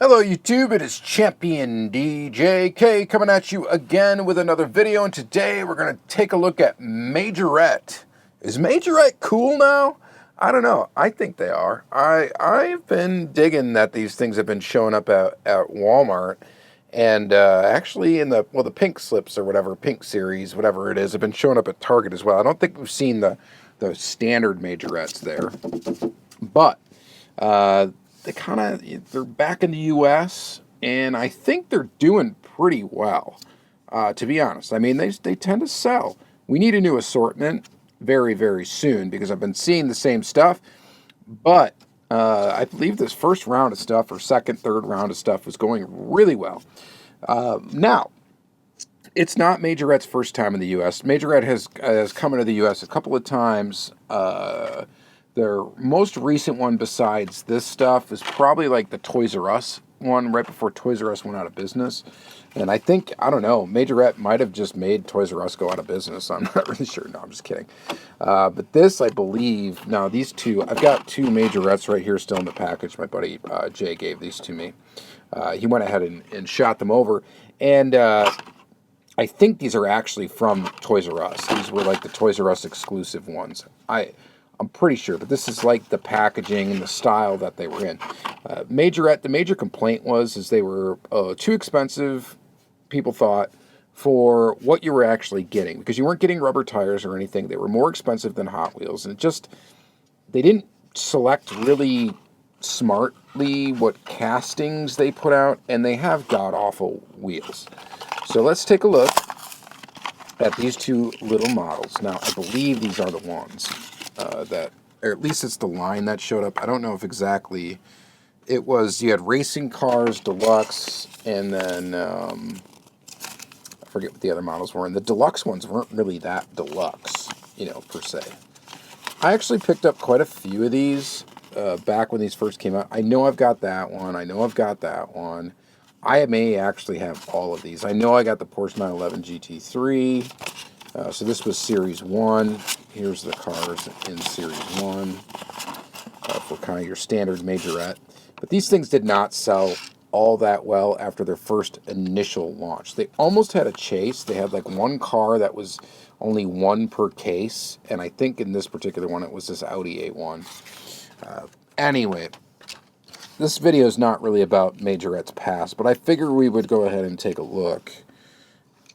Hello YouTube, it is Championdjk coming at you again with another video, and today we're going to take a look at Majorette. Is Majorette cool now? I don't know. I think they are. I've been digging that these things have been showing up at Walmart, and actually in the pink slips or whatever, pink series, whatever it is, have been showing up at Target as well. I don't think we've seen the standard Majorettes there, but they're back in the U.S. and I think they're doing pretty well, to be honest. I mean, they tend to sell. We need a new assortment very, very soon because I've been seeing the same stuff, but I believe this first round of stuff, or second, third round of stuff, was going really well. Now, it's not Majorette's first time in the U.S. Majorette has come into the U.S. a couple of times. Their most recent one besides this stuff is probably like the Toys R Us one right before Toys R Us went out of business. And I think, I don't know, Majorette might have just made Toys R Us go out of business. I'm not really sure. No, I'm just kidding. But this, I believe, now these two, I've got two Majorettes right here still in the package. My buddy Jay gave these to me. He went ahead and shot them over. And I think these are actually from Toys R Us. These were like the Toys R Us exclusive ones. I'm pretty sure, but this is like the packaging and the style that they were in. Majorette, the major complaint is they were too expensive, people thought, for what you were actually getting, because you weren't getting rubber tires or anything. They were more expensive than Hot Wheels, and they didn't select really smartly what castings they put out, and they have god-awful wheels. So let's take a look at these two little models. Now, I believe these are the ones. Or at least it's the line that showed up. I don't know if exactly it was. You had racing cars, deluxe, and then I forget what the other models were. And the deluxe ones weren't really that deluxe, per se. I actually picked up quite a few of these back when these first came out. I know I've got that one. I know I've got that one. I may actually have all of these. I know I got the Porsche 911 GT3. So this was Series 1. Here's the cars in Series 1 for kind of your standard Majorette. But these things did not sell all that well after their first initial launch. They almost had a chase. They had like one car that was only one per case. And I think in this particular one, it was this Audi A1. Anyway, this video is not really about Majorette's past, but I figure we would go ahead and take a look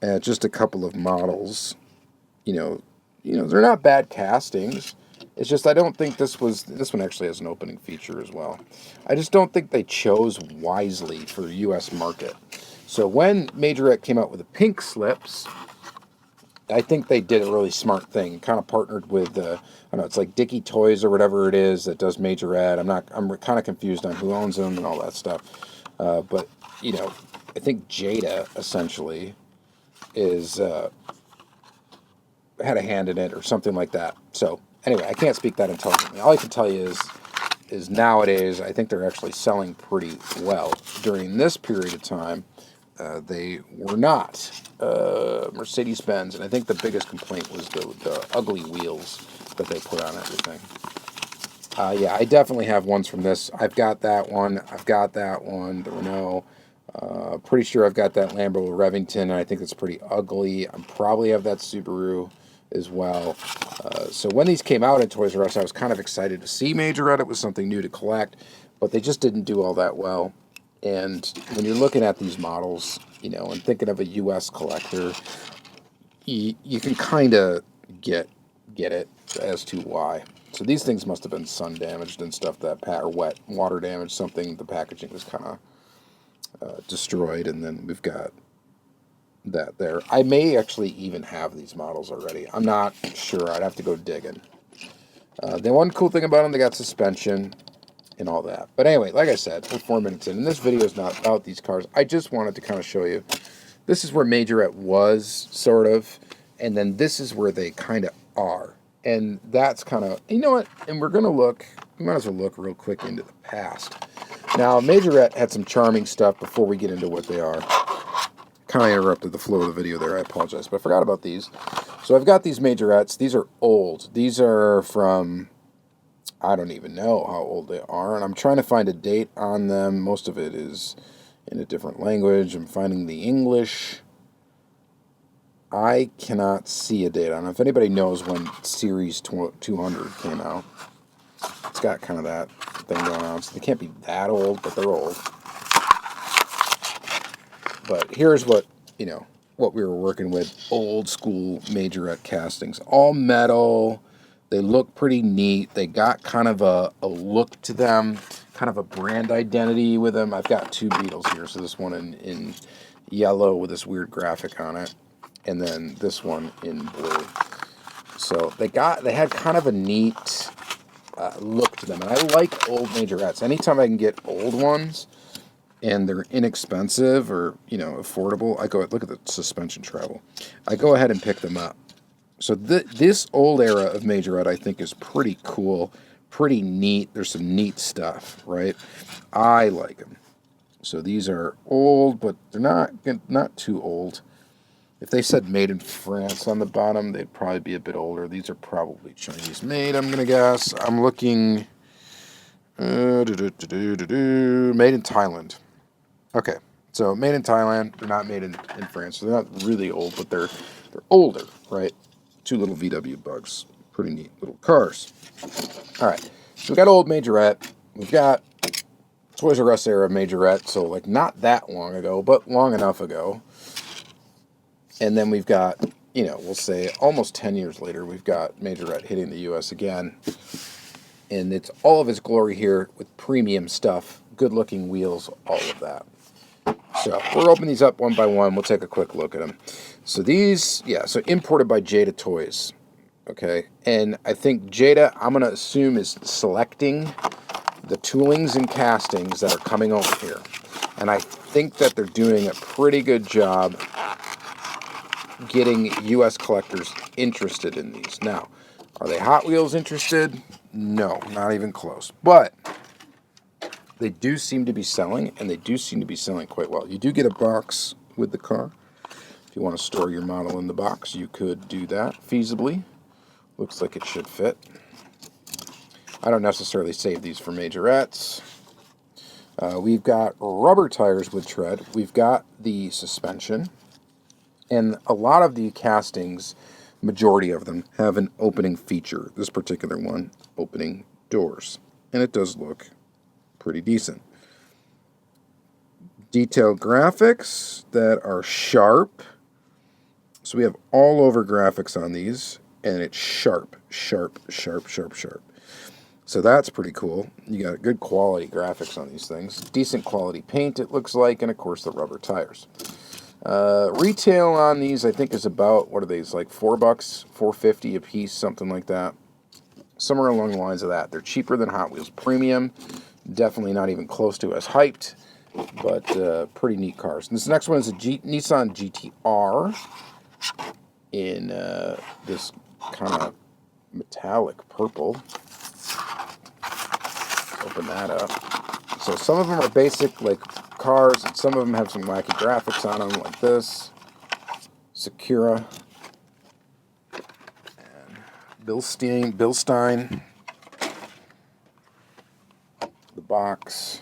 at just a couple of models. They're not bad castings. It's just I don't think this one actually has an opening feature as well. I just don't think they chose wisely for the U.S. market. So when Majorette came out with the pink slips, I think they did a really smart thing. Kind of partnered with I don't know, it's like Dicky Toys or whatever it is that does Majorette. I'm kind of confused on who owns them and all that stuff. But I think Jada essentially is had a hand in it or something like that. So anyway, I can't speak that intelligently. All I can tell you is nowadays I think they're actually selling pretty well. During this period of time, they were not. Mercedes-Benz, and I think the biggest complaint was the ugly wheels that they put on everything. Yeah, I definitely have ones from this. I've got that one. I've got that one. The Renault. Pretty sure I've got that Lambo Revington, and I think it's pretty ugly. I probably have that Subaru as well. So when these came out at Toys R Us, I was kind of excited to see Majorette. It was something new to collect, but they just didn't do all that well. And when you're looking at these models, and thinking of a U.S. collector, you can kind of get it as to why. So these things must have been sun damaged and stuff or wet water damaged. Something, the packaging was kind of destroyed, and then we've got that there. I may actually even have these models already. I'm not sure. I'd have to go digging. The one cool thing about them, they got suspension and all that. But anyway, like I said, we're 4 minutes in, and this video is not about these cars. I just wanted to kind of show you. This is where Majorette was, sort of, and then this is where they kind of are. And that's kind of, you know what, and we're going to look, we might as well look real quick into the past. Now, Majorette had some charming stuff before we get into what they are. Kind of interrupted the flow of the video there, I apologize, but I forgot about these. So I've got these Majorettes. These are old. These are from, I don't even know how old they are, and I'm trying to find a date on them. Most of it is in a different language. I'm finding the English. I cannot see a date on it. If anybody knows when Series 200 came out, it's got kind of that thing going on. So they can't be that old, but they're old. But here's what, what we were working with. Old school Majorette castings. All metal. They look pretty neat. They got kind of a look to them, kind of a brand identity with them. I've got two Beetles here. So this one in yellow with this weird graphic on it, and then this one in blue. So they had kind of a neat look to them. And I like old Majorettes. Anytime I can get old ones and they're inexpensive or, affordable, I go, look at the suspension travel. I go ahead and pick them up. So this old era of Majorette, I think, is pretty cool, pretty neat. There's some neat stuff, right? I like them. So these are old, but they're not too old. If they said made in France on the bottom, they'd probably be a bit older. These are probably Chinese made, I'm going to guess. I'm looking... made in Thailand. Okay, so made in Thailand. They're not made in France. So they're not really old, but they're older, right? Two little VW bugs. Pretty neat little cars. All right, so we got old Majorette. We've got Toys R Us era Majorette, so like not that long ago, but long enough ago. And then we've got, we'll say almost 10 years later, we've got Majorette hitting the U.S. again. And it's all of its glory here with premium stuff, good-looking wheels, all of that. So we're opening these up one by one. We'll take a quick look at them. So these, so imported by Jada Toys, okay? And I think Jada, I'm going to assume, is selecting the toolings and castings that are coming over here. And I think that they're doing a pretty good job getting U.S. collectors interested in these. Now, are they Hot Wheels interested? No, not even close. But they do seem to be selling, and they do seem to be selling quite well. You do get a box with the car. If you want to store your model in the box, you could do that feasibly. Looks like it should fit. I don't necessarily save these for Majorettes. We've got rubber tires with tread. We've got the suspension. And a lot of the castings, majority of them, have an opening feature. This particular one, opening doors. And it does look pretty decent. Detailed graphics that are sharp. So we have all over graphics on these, and it's sharp, sharp, sharp, sharp, sharp. So that's pretty cool. You got good quality graphics on these things. Decent quality paint, it looks like, and of course the rubber tires. Retail on these, I think, is about, what are these, like $4, $4.50 a piece, something like that. Somewhere along the lines of that. They're cheaper than Hot Wheels Premium. Definitely not even close to as hyped, but pretty neat cars. And this next one is a Nissan GTR in this kind of metallic purple. Open that up. So some of them are basic, like cars, and some of them have some wacky graphics on them, like this. Sakura. And Bill Stein. The box.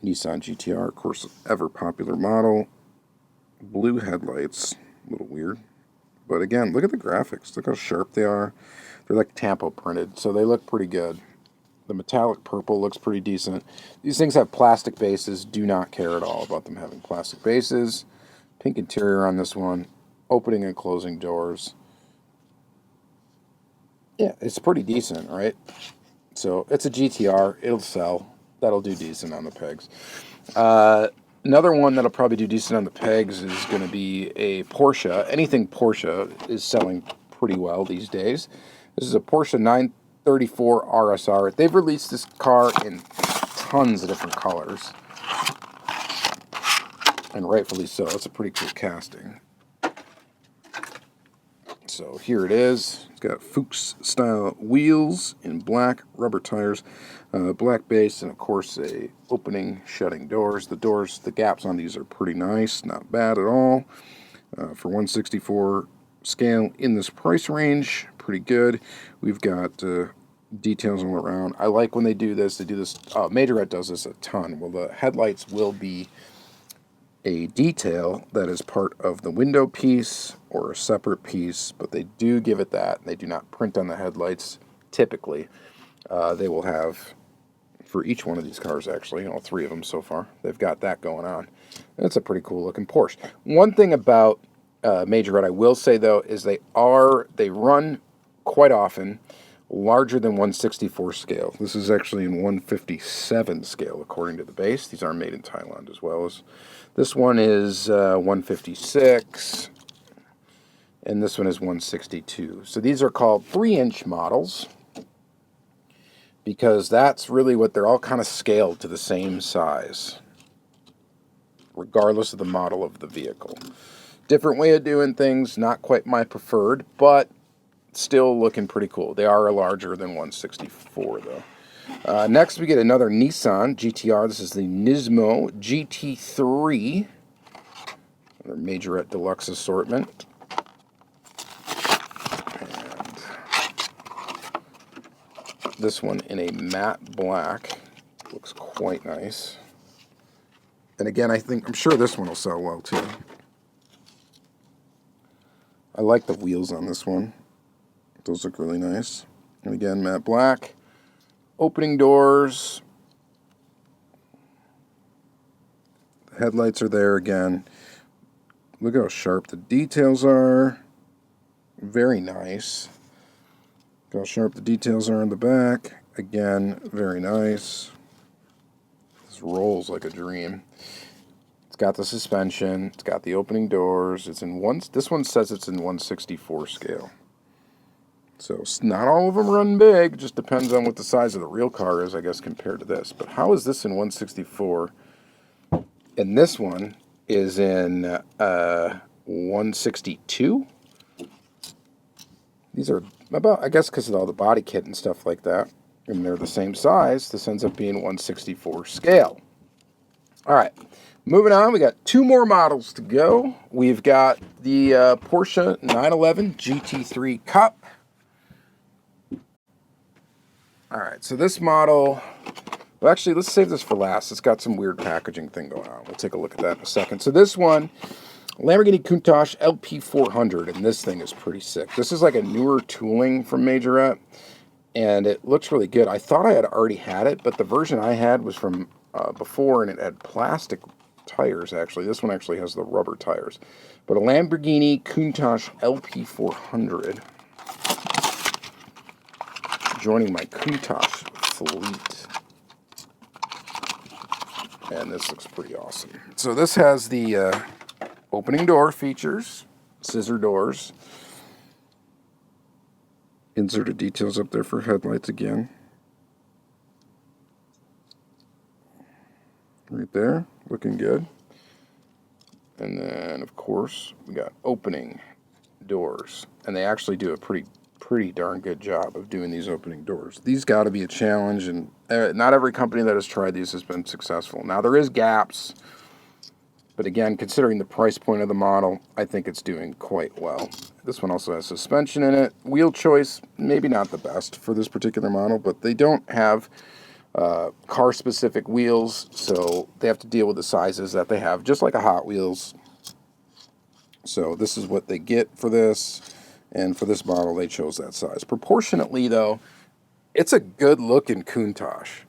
Nissan GTR, of course, ever popular model. Blue headlights, a little weird. But again, look at the graphics. Look how sharp they are. They're like tampo printed, so they look pretty good. The metallic purple looks pretty decent. These things have plastic bases. Do not care at all about them having plastic bases. Pink interior on this one. Opening and closing doors. Yeah, it's pretty decent, right? So it's a GTR. It'll sell. That'll do decent on the pegs. Another one that'll probably do decent on the pegs is going to be a Porsche. Anything Porsche is selling pretty well these days. This is a Porsche 934 RSR. They've released this car in tons of different colors. And rightfully so. It's a pretty cool casting. So here it is. It's got Fuchs style wheels in black, rubber tires, black base, and of course a opening, shutting doors. The gaps on these are pretty nice, not bad at all. For 164 scale in this price range, pretty good. We've got Details all around. I like when they do this. They do this. Majorette does this a ton. Well, the headlights will be a detail that is part of the window piece or a separate piece, but they do give it that. They do not print on the headlights typically. They will have, for each one of these cars actually, all three of them so far, they've got that going on. That's a pretty cool looking Porsche. One thing about Majorette I will say though is they run quite often larger than 164 scale. This is actually in 157 scale according to the base. These are made in Thailand as well. As this one is 156 and this one is 162. So these are called 3-inch models because that's really what they're all kind of scaled to the same size regardless of the model of the vehicle. Different way of doing things, not quite my preferred, but still looking pretty cool. They are larger than 164 though. Next we get another Nissan GTR. This is the Nismo GT3. Another Majorette Deluxe assortment. And this one in a matte black. Looks quite nice. And again, I'm sure this one will sell well too. I like the wheels on this one. Those look really nice. And again, matte black. Opening doors. The headlights are there again. Look how sharp the details are. Very nice. Look how sharp the details are in the back. Again, very nice. This rolls like a dream. It's got the suspension. It's got the opening doors. This one says it's in 164 scale. So not all of them run big. It just depends on what the size of the real car is, I guess, compared to this. But how is this in 164? And this one is in 162? These are about, I guess, because of all the body kit and stuff like that. And they're the same size. This ends up being 164 scale. All right. Moving on, we got two more models to go. We've got the Porsche 911 GT3 Cup. All right, so this model, well, actually, let's save this for last. It's got some weird packaging thing going on. We'll take a look at that in a second. So this one, Lamborghini Kos LP400, and this thing is pretty sick. This is like a newer tooling from Majorette, and it looks really good. I thought I had already had it, but the version I had was from before, and it had plastic tires, actually. This one actually has the rubber tires. But a Lamborghini Kos LP400. Joining my Kos fleet. And this looks pretty awesome. So this has the opening door features, scissor doors. Inserted details up there for headlights again. Right there, looking good. And then, of course, we got opening doors. And they actually do a pretty darn good job of doing these opening doors. These got to be a challenge, and not every company that has tried these has been successful. Now, there is gaps, but again, considering the price point of the model, I think it's doing quite well. This one also has suspension in it. Wheel choice, maybe not the best for this particular model, but they don't have car-specific wheels, so they have to deal with the sizes that they have, just like a Hot Wheels. So this is what they get for this. And for this model, they chose that size. Proportionately, though, it's a good-looking Countach.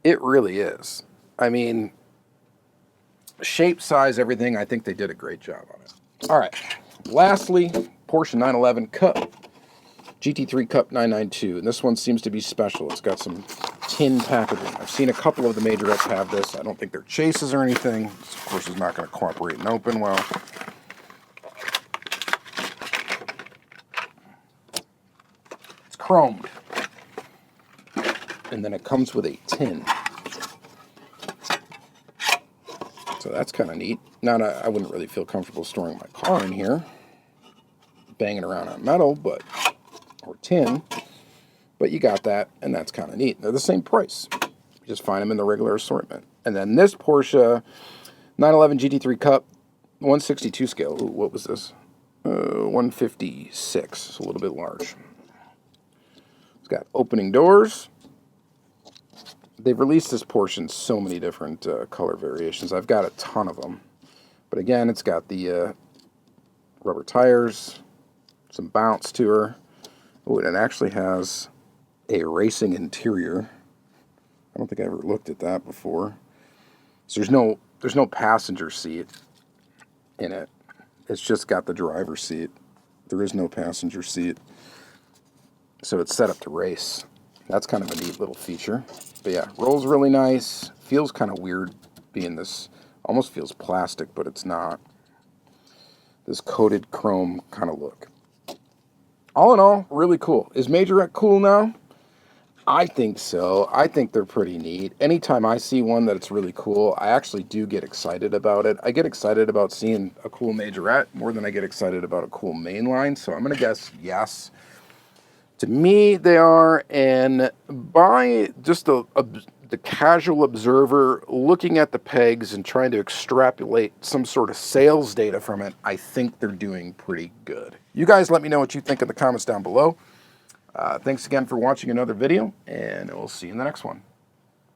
It really is. I mean, shape, size, everything, I think they did a great job on it. All right. Lastly, Porsche 911 Cup. GT3 Cup 992. And this one seems to be special. It's got some tin packaging. I've seen a couple of the Majorettes have this. I don't think they're chases or anything. This, of course, is not going to cooperate and open well. Chromed, and then it comes with a tin, so that's kind of neat. Not I wouldn't really feel comfortable storing my car in here, banging around on metal, or tin, but you got that, and that's kind of neat. They're the same price. You just find them in the regular assortment. And then this Porsche 911 GT3 Cup, 162 scale. Ooh, what was this? 156. It's a little bit large. got opening doors. They've released this Porsche in so many different color variations. I've got a ton of them. But again, it's got the rubber tires, some bounce to her. Oh, and it actually has a racing interior. I don't think I ever looked at that before. So there's no passenger seat in it. It's just got the driver's seat. There is no passenger seat. So it's set up to race. That's kind of a neat little feature. But yeah, rolls really nice. Feels kind of weird being this, almost feels plastic, but it's not. This coated chrome kind of look. All in all, really cool. Is Majorette cool now? I think so. I think they're pretty neat. Anytime I see one that it's really cool, I actually do get excited about it. I get excited about seeing a cool Majorette more than I get excited about a cool mainline, so I'm going to guess yes. To me, they are, and by just the casual observer looking at the pegs and trying to extrapolate some sort of sales data from it, I think they're doing pretty good. You guys let me know what you think in the comments down below. Thanks again for watching another video, and we'll see you in the next one.